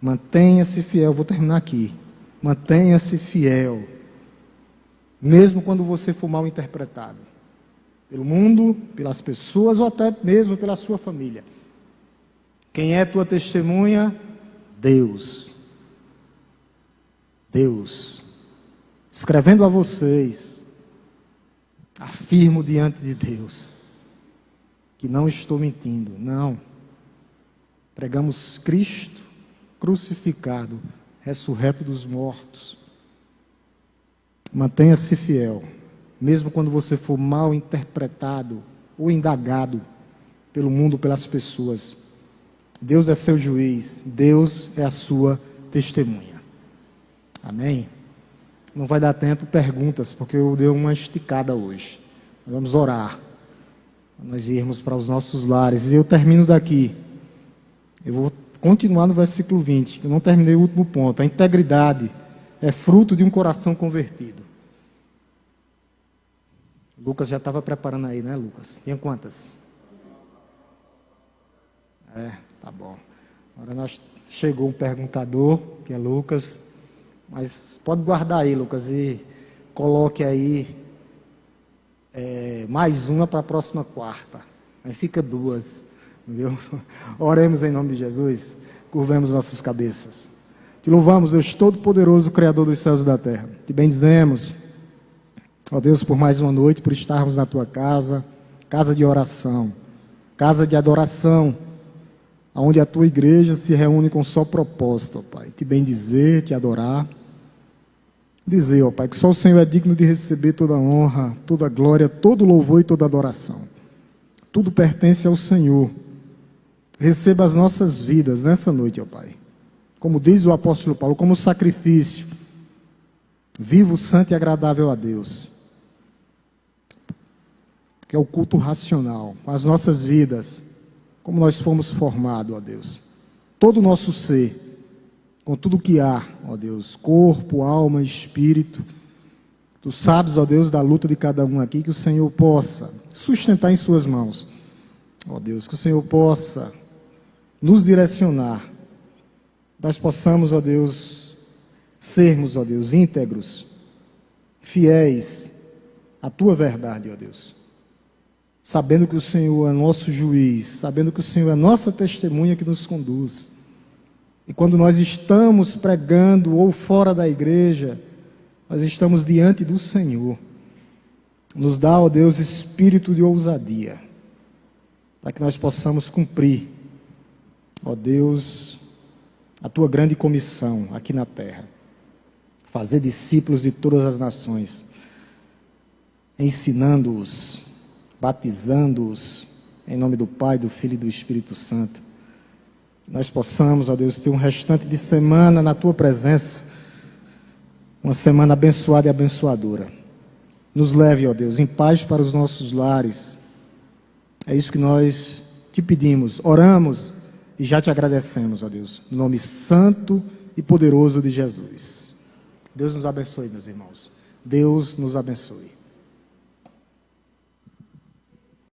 Mantenha-se fiel. Vou terminar aqui. Mantenha-se fiel. Mesmo quando você for mal interpretado. Pelo mundo, pelas pessoas ou até mesmo pela sua família. Quem é tua testemunha? Deus. Deus. Escrevendo a vocês, afirmo diante de Deus, que não estou mentindo, não. Pregamos Cristo crucificado, ressurreto dos mortos. Mantenha-se fiel, mesmo quando você for mal interpretado ou indagado pelo mundo, pelas pessoas. Deus é seu juiz, Deus é a sua testemunha. Amém? Não vai dar tempo perguntas, porque eu dei uma esticada hoje. Vamos orar. Nós irmos para os nossos lares. E eu termino daqui. Eu vou continuar no versículo 20. Eu não terminei o último ponto. A integridade é fruto de um coração convertido. Lucas já estava preparando aí, né, Lucas? Tinha quantas? Tá bom. Agora chegou um perguntador, que é Lucas. Mas pode guardar aí, Lucas, e coloque aí mais uma para a próxima quarta. Aí fica 2, viu? Oremos em nome de Jesus, curvemos nossas cabeças. Te louvamos, Deus Todo-Poderoso, Criador dos céus e da terra. Te bendizemos, ó Deus, por mais uma noite, por estarmos na Tua casa, casa de oração, casa de adoração, onde a Tua igreja se reúne com só propósito, ó Pai. Te bendizer, te adorar. Dizer, ó Pai, que só o Senhor é digno de receber toda a honra, toda a glória, todo o louvor e toda a adoração. Tudo pertence ao Senhor. Receba as nossas vidas nessa noite, ó Pai. Como diz o apóstolo Paulo, como sacrifício, vivo, santo e agradável a Deus. Que é o culto racional, com as nossas vidas, como nós fomos formados, ó Deus. Todo o nosso ser, com tudo que há, ó Deus, corpo, alma, espírito. Tu sabes, ó Deus, da luta de cada um aqui, que o Senhor possa sustentar em suas mãos. Ó Deus, que o Senhor possa nos direcionar. Nós possamos, ó Deus, sermos, ó Deus, íntegros, fiéis à Tua verdade, ó Deus. Sabendo que o Senhor é nosso juiz, sabendo que o Senhor é nossa testemunha que nos conduz. E quando nós estamos pregando ou fora da igreja, nós estamos diante do Senhor. Nos dá, ó Deus, espírito de ousadia, para que nós possamos cumprir, ó Deus, a Tua grande comissão aqui na terra. Fazer discípulos de todas as nações, ensinando-os, batizando-os, em nome do Pai, do Filho e do Espírito Santo. Nós possamos, ó Deus, ter um restante de semana na Tua presença, uma semana abençoada e abençoadora. Nos leve, ó Deus, em paz para os nossos lares. É isso que nós te pedimos, oramos e já te agradecemos, ó Deus, no nome santo e poderoso de Jesus. Deus nos abençoe, meus irmãos. Deus nos abençoe.